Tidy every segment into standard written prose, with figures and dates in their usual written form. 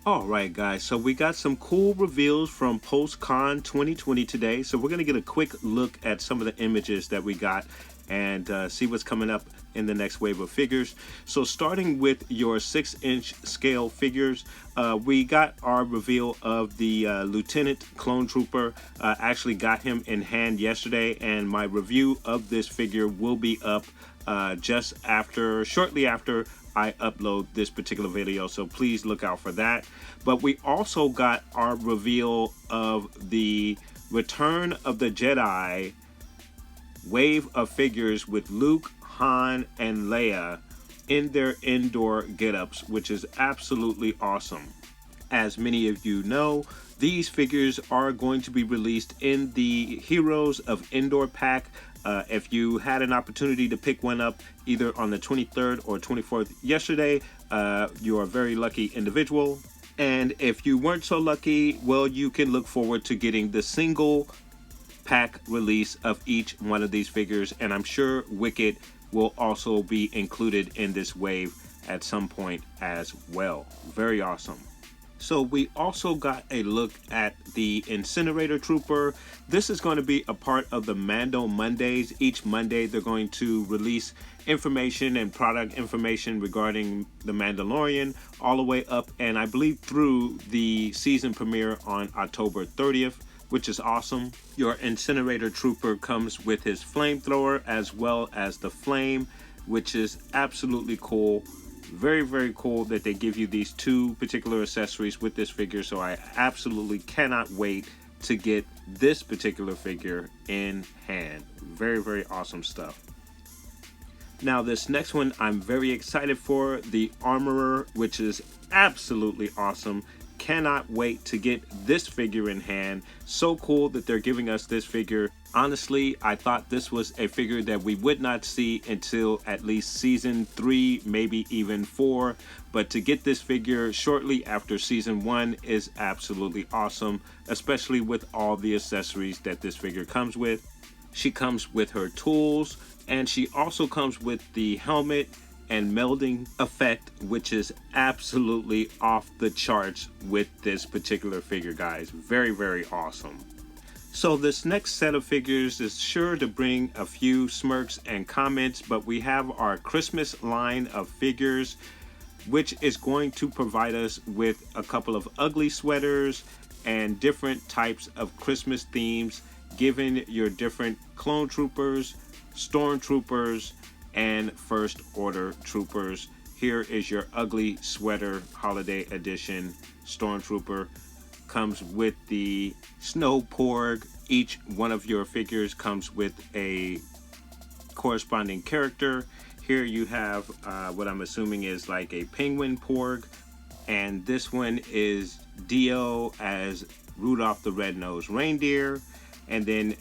All right, guys, so we got some cool reveals from Pulsecon 2020 today. So we're going to get a quick look at some of the images that we got and see what's coming up in the next wave of figures. So starting with your 6-inch scale figures, we got our reveal of the Lieutenant Clone Trooper. Actually got him in hand yesterday, and my review of this figure will be up shortly after I upload this particular video, so please look out for that. But we also got our reveal of the Return of the Jedi wave of figures with Luke, Han, and Leia in their indoor getups, which is absolutely awesome. As many of you know, these figures are going to be released in the Heroes of Indoor pack. If you had an opportunity to pick one up either on the 23rd or 24th yesterday, you are a very lucky individual. And if you weren't so lucky, well, you can look forward to getting the single pack release of each one of these figures. And I'm sure Wicked will also be included in this wave at some point as well. Very awesome. So we also got a look at the Incinerator Trooper. This is going to be a part of the Mando Mondays. Each Monday they're going to release information and product information regarding the Mandalorian all the way up, and I believe through the season premiere on October 30th, which is awesome. Your Incinerator Trooper comes with his flamethrower as well as the flame, which is absolutely cool. Very, very cool that they give you these two particular accessories with this figure, so I absolutely cannot wait to get this particular figure in hand. Very, very awesome stuff. Now this next one I'm very excited for, the Armorer, which is absolutely awesome. Cannot wait to get this figure in hand. So cool that they're giving us this figure. Honestly, I thought this was a figure that we would not see until at least season 3, maybe even 4. But to get this figure shortly after season 1 is absolutely awesome, especially with all the accessories that this figure comes with. She comes with her tools, and she also comes with the helmet and melding effect, which is absolutely off the charts with this particular figure, guys. Very, very awesome. So this next set of figures is sure to bring a few smirks and comments, but we have our Christmas line of figures, which is going to provide us with a couple of ugly sweaters and different types of Christmas themes, given your different clone troopers, stormtroopers, and First Order troopers. Here is your ugly sweater holiday edition stormtrooper. Comes with the snow porg. Each one of your figures comes with a corresponding character. Here you have what I'm assuming is like a penguin porg, and this one is Dio as Rudolph the Red-Nosed Reindeer. And then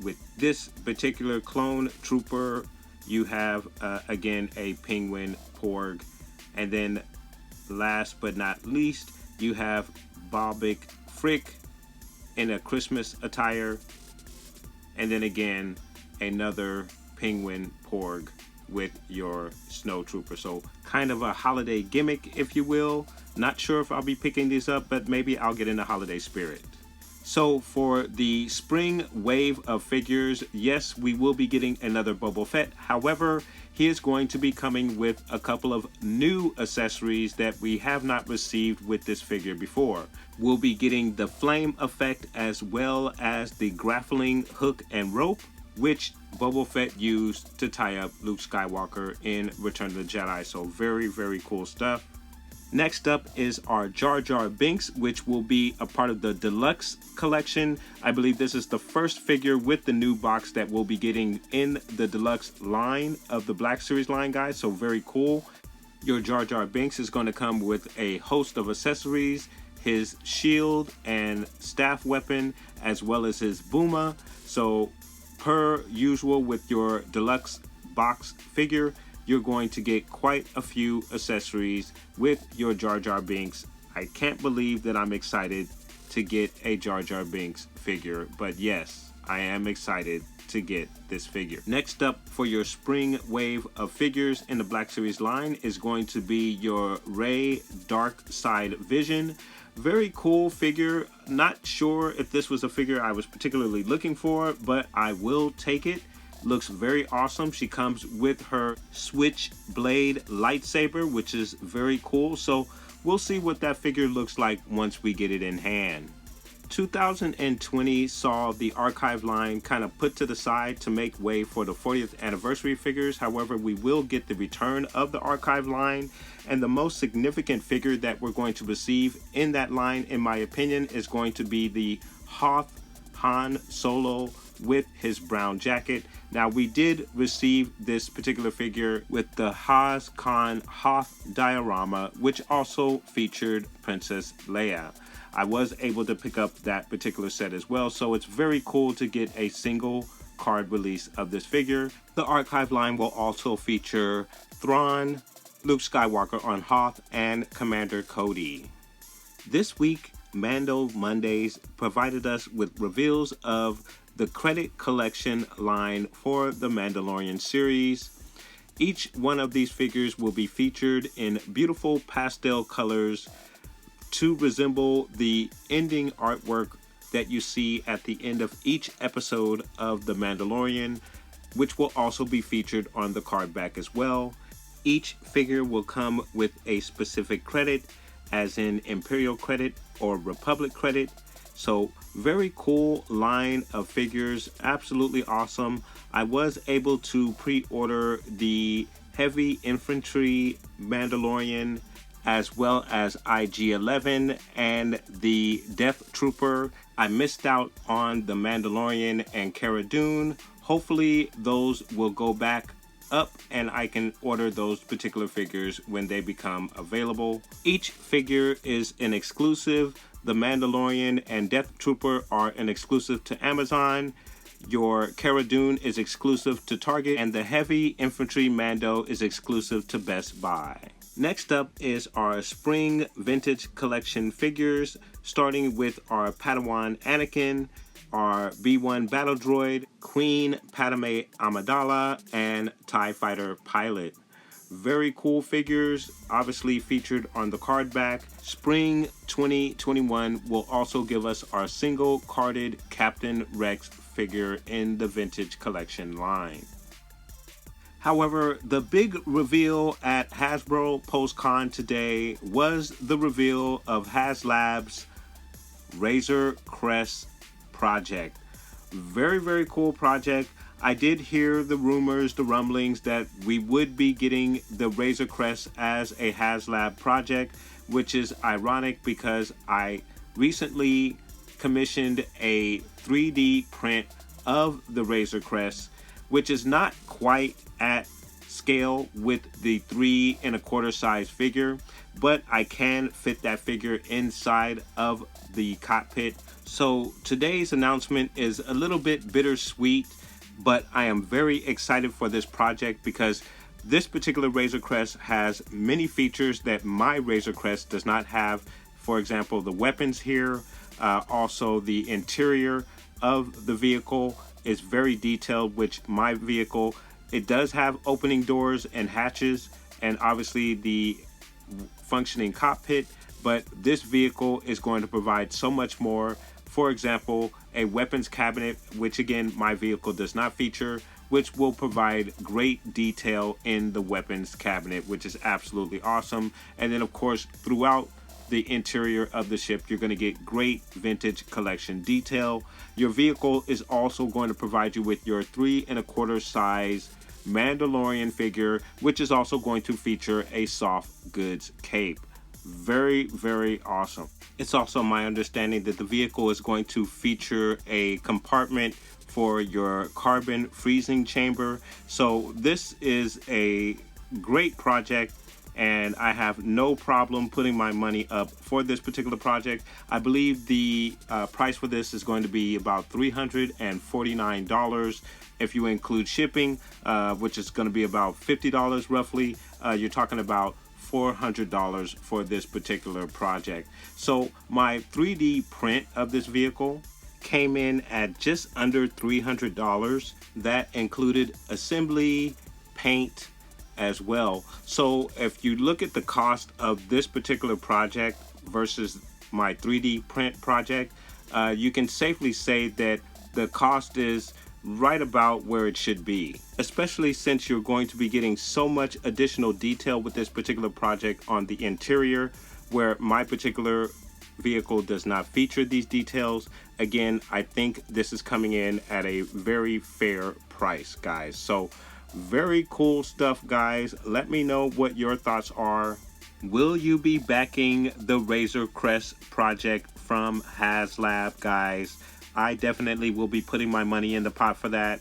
with this particular clone trooper, you have again a penguin porg. And then last but not least, you have Bobic Frick in a Christmas attire, and then again another penguin porg with your snow trooper. So kind of a holiday gimmick, if you will. Not sure if I'll be picking these up, but maybe I'll get in the holiday spirit. So for the spring wave of figures, yes, we will be getting another Boba Fett. However, he is going to be coming with a couple of new accessories that we have not received with this figure before. We'll be getting the flame effect as well as the grappling hook and rope, which Boba Fett used to tie up Luke Skywalker in Return of the Jedi. So very, very cool stuff. Next up is our Jar Jar Binks, which will be a part of the deluxe collection. I believe this is the first figure with the new box that we'll be getting in the deluxe line of the Black Series line, guys. So very cool. Your Jar Jar Binks is going to come with a host of accessories, his shield and staff weapon, as well as his booma. So per usual with your deluxe box figure, you're going to get quite a few accessories with your Jar Jar Binks. I can't believe that I'm excited to get a Jar Jar Binks figure, but yes, I am excited to get this figure. Next up for your spring wave of figures in the Black Series line is going to be your Rey Dark Side Vision. Very cool figure. Not sure if this was a figure I was particularly looking for, but I will take it. Looks very awesome. She comes with her switchblade lightsaber, which is very cool. So we'll see what that figure looks like once we get it in hand. 2020 saw the archive line kind of put to the side to make way for the 40th anniversary figures. However, we will get the return of the archive line, and the most significant figure that we're going to receive in that line, in my opinion, is going to be the Hoth Han Solo with his brown jacket. Now, we did receive this particular figure with the HasLab Hoth diorama, which also featured Princess Leia. I was able to pick up that particular set as well, so it's very cool to get a single card release of this figure. The archive line will also feature Thrawn, Luke Skywalker on Hoth, and Commander Cody. This week, Mando Mondays provided us with reveals of the credit collection line for the Mandalorian series. Each one of these figures will be featured in beautiful pastel colors to resemble the ending artwork that you see at the end of each episode of The Mandalorian, which will also be featured on the card back as well. Each figure will come with a specific credit, as in Imperial credit or Republic credit. So very cool line of figures, absolutely awesome. I was able to pre-order the Heavy Infantry Mandalorian, as well as IG-11 and the Death Trooper. I missed out on the Mandalorian and Cara Dune. Hopefully those will go back up and I can order those particular figures when they become available. Each figure is an exclusive. The Mandalorian and Death Trooper are an exclusive to Amazon. Your Cara Dune is exclusive to Target, and the Heavy Infantry Mando is exclusive to Best Buy. Next up is our Spring Vintage Collection figures, starting with our Padawan Anakin, our B-1 Battle Droid, Queen Padme Amidala, and TIE Fighter Pilot. Very cool figures, obviously featured on the card back. Spring 2021 will also give us our single carded Captain Rex figure in the Vintage Collection line. However, the big reveal at Hasbro Pulsecon today was the reveal of HasLab's Razorcrest project. Very, very cool project. I did hear the rumors, the rumblings that we would be getting the Razorcrest as a HasLab project, which is ironic because I recently commissioned a 3D print of the Razorcrest, which is not quite at scale with the 3 1/4 size figure, but I can fit that figure inside of the cockpit. So today's announcement is a little bit bittersweet, but I am very excited for this project because this particular Razorcrest has many features that my Razorcrest does not have. For example, the weapons here, also the interior of the vehicle is very detailed, which my vehicle, it does have opening doors and hatches and obviously the functioning cockpit, but this vehicle is going to provide so much more. For example, a weapons cabinet, which again my vehicle does not feature, which will provide great detail in the weapons cabinet, which is absolutely awesome. And then of course throughout the interior of the ship, you're going to get great vintage collection detail. Your vehicle is also going to provide you with your 3 1/4 size Mandalorian figure, which is also going to feature a soft goods cape. Very, very awesome. It's also my understanding that the vehicle is going to feature a compartment for your carbon freezing chamber. So this is a great project, and I have no problem putting my money up for this particular project. I believe the price for this is going to be about $349 if you include shipping, which is going to be about $50 roughly. You're talking about $400 for this particular project. So my 3D print of this vehicle came in at just under $300. That included assembly, paint as well. So if you look at the cost of this particular project versus my 3D print project, you can safely say that the cost is right about where it should be, especially since you're going to be getting so much additional detail with this particular project on the interior, where my particular vehicle does not feature these details. Again, I think this is coming in at a very fair price, guys. So very cool stuff, guys. Let me know what your thoughts are. Will you be backing the Razorcrest project from HASLAB, guys? I definitely will be putting my money in the pot for that.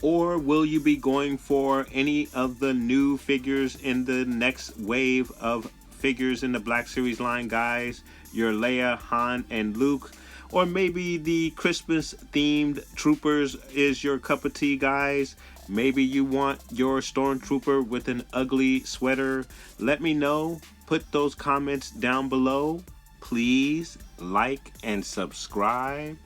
Or will you be going for any of the new figures in the next wave of figures in the Black Series line, guys? Your Leia, Han, and Luke. Or maybe the Christmas themed troopers is your cup of tea, guys. Maybe you want your stormtrooper with an ugly sweater. Let me know. Put those comments down below. Please like and subscribe.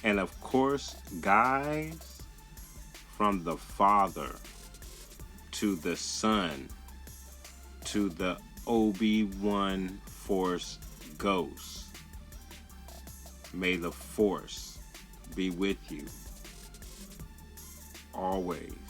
And of course, guys, from the Father to the Son to the Obi-Wan Force Ghost, may the Force be with you always.